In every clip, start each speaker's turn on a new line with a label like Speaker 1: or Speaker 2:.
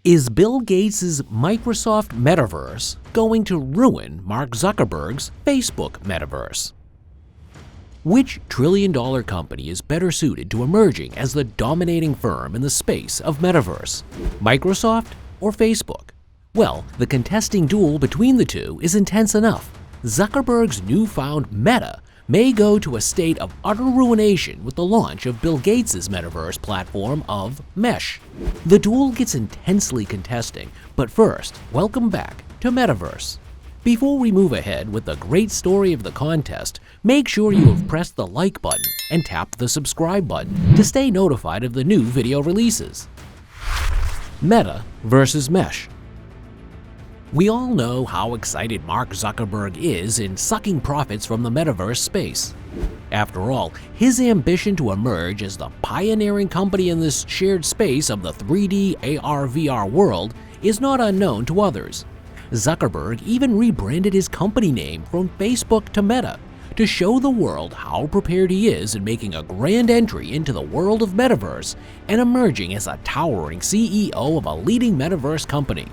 Speaker 1: Is Bill Gates' Microsoft Metaverse going to ruin Mark Zuckerberg's Facebook Metaverse? Which trillion-dollar company is better suited to emerging as the dominating firm in the space of Metaverse, Microsoft or Facebook? Well, the contesting duel between the two is intense enough. Zuckerberg's newfound Meta may go to a state of utter ruination with the launch of Bill Gates' metaverse platform of Mesh. The duel gets intensely contesting, but first, welcome back to Metaverse. Before we move ahead with the great story of the contest, make sure you have pressed the like button and tapped the subscribe button to stay notified of the new video releases. Meta versus Mesh. We all know how excited Mark Zuckerberg is in sucking profits from the metaverse space. After all, his ambition to emerge as the pioneering company in this shared space of the 3D AR/VR world is not unknown to others. Zuckerberg even rebranded his company name from Facebook to Meta to show the world how prepared he is in making a grand entry into the world of Metaverse and emerging as a towering CEO of a leading Metaverse company.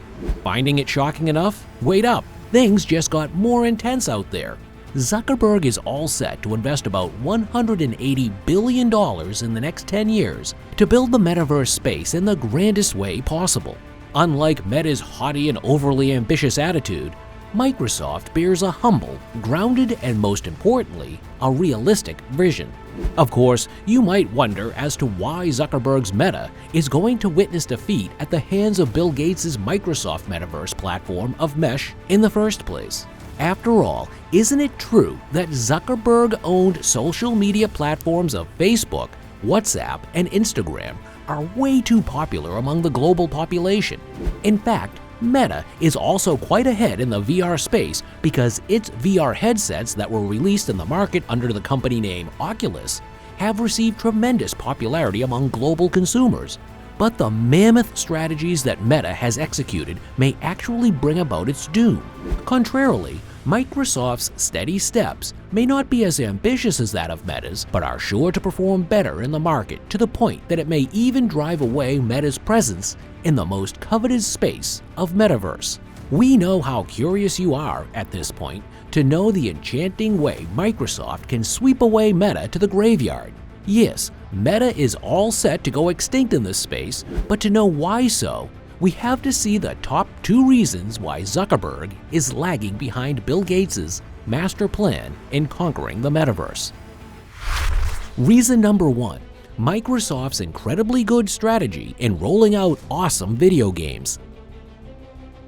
Speaker 1: Finding it shocking enough? Wait up, things just got more intense out there. Zuckerberg is all set to invest about $180 billion in the next 10 years to build the Metaverse space in the grandest way possible. Unlike Meta's haughty and overly ambitious attitude, Microsoft bears a humble, grounded, and most importantly, a realistic vision. Of course, you might wonder as to why Zuckerberg's Meta is going to witness defeat at the hands of Bill Gates' Microsoft Metaverse platform of Mesh in the first place. After all, isn't it true that Zuckerberg-owned social media platforms of Facebook, WhatsApp, and Instagram are way too popular among the global population? In fact, Meta is also quite ahead in the VR space because its VR headsets that were released in the market under the company name Oculus have received tremendous popularity among global consumers. But the mammoth strategies that Meta has executed may actually bring about its doom. Contrarily, Microsoft's steady steps may not be as ambitious as that of Meta's, but are sure to perform better in the market to the point that it may even drive away Meta's presence in the most coveted space of Metaverse. We know how curious you are at this point to know the enchanting way Microsoft can sweep away Meta to the graveyard. Yes, Meta is all set to go extinct in this space, but to know why so, we have to see the top 2 reasons why Zuckerberg is lagging behind Bill Gates' master plan in conquering the metaverse. Reason number 1, Microsoft's incredibly good strategy in rolling out awesome video games.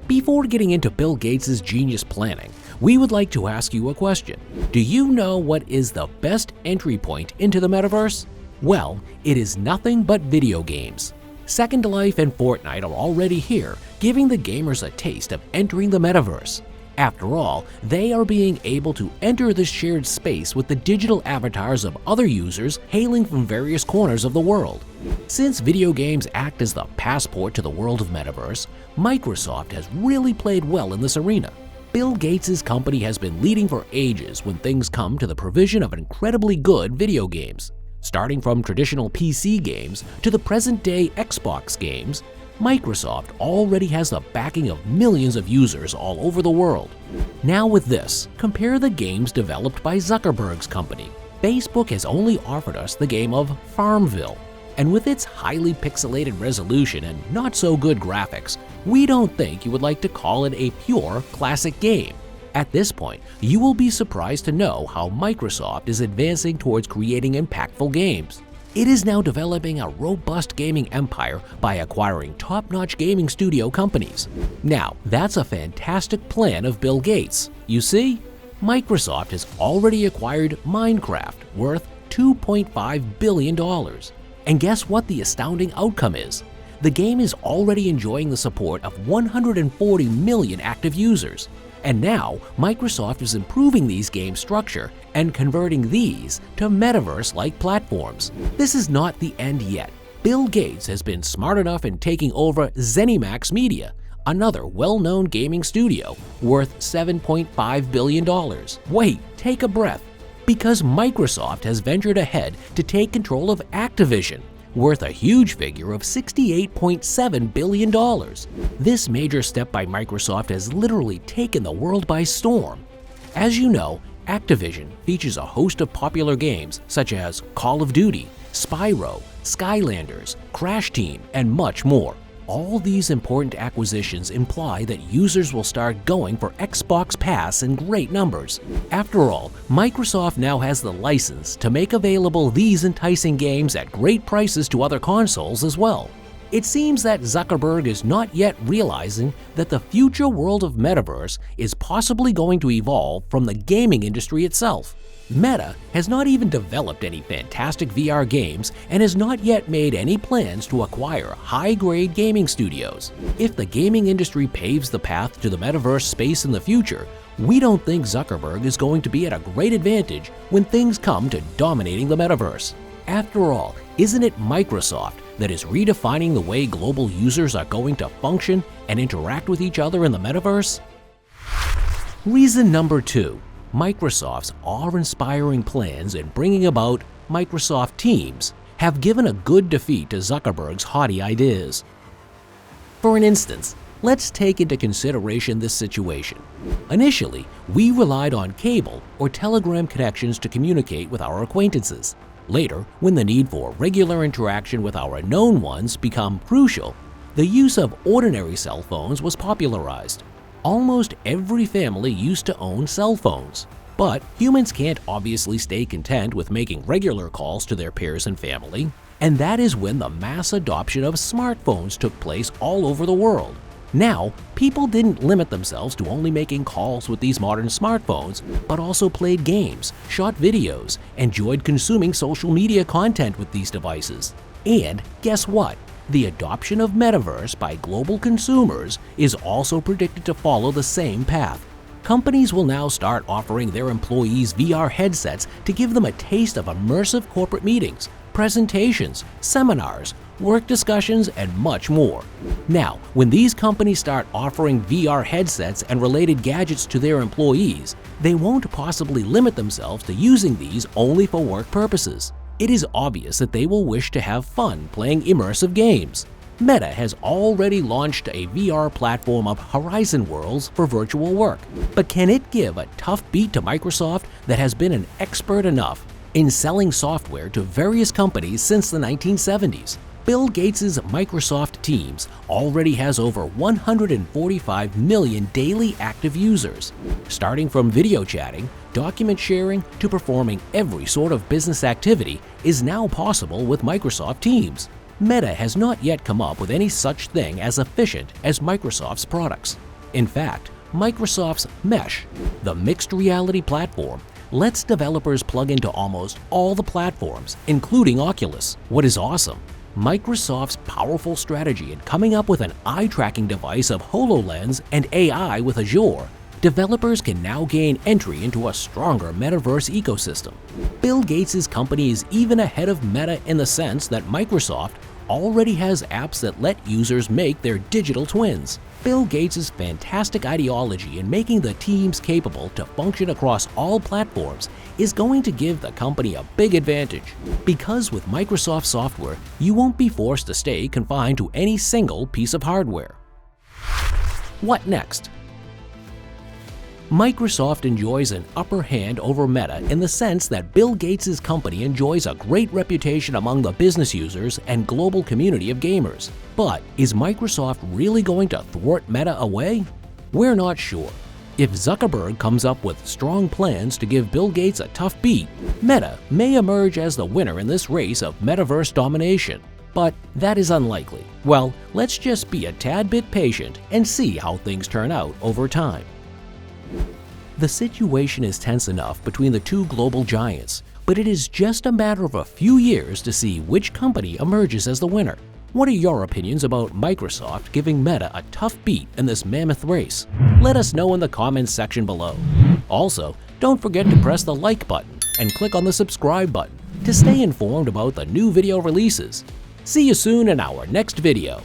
Speaker 1: Before getting into Bill Gates' genius planning, we would like to ask you a question. Do you know what is the best entry point into the metaverse? Well, it is nothing but video games. Second Life and Fortnite are already here, giving the gamers a taste of entering the metaverse. After all, they are being able to enter this shared space with the digital avatars of other users hailing from various corners of the world. Since video games act as the passport to the world of Metaverse, Microsoft has really played well in this arena. Bill Gates' company has been leading for ages when things come to the provision of incredibly good video games. Starting from traditional PC games to the present-day Xbox games, Microsoft already has the backing of millions of users all over the world. Now with this, compare the games developed by Zuckerberg's company. Facebook has only offered us the game of Farmville, and with its highly pixelated resolution and not so good graphics, we don't think you would like to call it a pure classic game. At this point, you will be surprised to know how Microsoft is advancing towards creating impactful games. It is now developing a robust gaming empire by acquiring top-notch gaming studio companies. Now, that's a fantastic plan of Bill Gates. You see, Microsoft has already acquired Minecraft, worth $2.5 billion. And guess what the astounding outcome is? The game is already enjoying the support of 140 million active users. And now, Microsoft is improving these game structure and converting these to metaverse-like platforms. This is not the end yet. Bill Gates has been smart enough in taking over ZeniMax Media, another well-known gaming studio worth $7.5 billion. Wait, take a breath. Because Microsoft has ventured ahead to take control of Activision, worth a huge figure of $68.7 billion. This major step by Microsoft has literally taken the world by storm. As you know, Activision features a host of popular games such as Call of Duty, Spyro, Skylanders, Crash Team, and much more. All these important acquisitions imply that users will start going for Xbox Pass in great numbers. After all, Microsoft now has the license to make available these enticing games at great prices to other consoles as well. It seems that Zuckerberg is not yet realizing that the future world of Metaverse is possibly going to evolve from the gaming industry itself. Meta has not even developed any fantastic VR games and has not yet made any plans to acquire high-grade gaming studios. If the gaming industry paves the path to the Metaverse space in the future, we don't think Zuckerberg is going to be at a great advantage when things come to dominating the Metaverse. After all, isn't it Microsoft that is redefining the way global users are going to function and interact with each other in the Metaverse? Reason number 2. Microsoft's awe-inspiring plans in bringing about Microsoft Teams have given a good defeat to Zuckerberg's haughty ideas. For an instance, let's take into consideration this situation. Initially, we relied on cable or telegram connections to communicate with our acquaintances. Later, when the need for regular interaction with our known ones became crucial, the use of ordinary cell phones was popularized. Almost every family used to own cell phones. But humans can't obviously stay content with making regular calls to their peers and family, and that is when the mass adoption of smartphones took place all over the world. Now, people didn't limit themselves to only making calls with these modern smartphones, but also played games, shot videos, enjoyed consuming social media content with these devices. And guess what? The adoption of Metaverse by global consumers is also predicted to follow the same path. Companies will now start offering their employees VR headsets to give them a taste of immersive corporate meetings, presentations, seminars, work discussions, and much more. Now, when these companies start offering VR headsets and related gadgets to their employees, they won't possibly limit themselves to using these only for work purposes. It is obvious that they will wish to have fun playing immersive games. Meta has already launched a VR platform of Horizon Worlds for virtual work, but can it give a tough beat to Microsoft that has been an expert enough in selling software to various companies since the 1970s? Bill Gates' Microsoft Teams already has over 145 million daily active users. Starting from video chatting, document sharing, to performing every sort of business activity is now possible with Microsoft Teams. Meta has not yet come up with any such thing as efficient as Microsoft's products. In fact, Microsoft's Mesh, the mixed reality platform, lets developers plug into almost all the platforms, including Oculus. What is awesome? Microsoft's powerful strategy in coming up with an eye-tracking device of HoloLens and AI with Azure, developers can now gain entry into a stronger metaverse ecosystem. Bill Gates' company is even ahead of Meta in the sense that Microsoft already has apps that let users make their digital twins. Bill Gates' fantastic ideology in making the teams capable to function across all platforms is going to give the company a big advantage, because with Microsoft software, you won't be forced to stay confined to any single piece of hardware. What next? Microsoft enjoys an upper hand over Meta in the sense that Bill Gates' company enjoys a great reputation among the business users and global community of gamers. But is Microsoft really going to thwart Meta away? We're not sure. If Zuckerberg comes up with strong plans to give Bill Gates a tough beat, Meta may emerge as the winner in this race of metaverse domination. But that is unlikely. Well, let's just be a tad bit patient and see how things turn out over time. The situation is tense enough between the two global giants, but it is just a matter of a few years to see which company emerges as the winner. What are your opinions about Microsoft giving Meta a tough beat in this mammoth race? Let us know in the comments section below. Also, don't forget to press the like button and click on the subscribe button to stay informed about the new video releases. See you soon in our next video.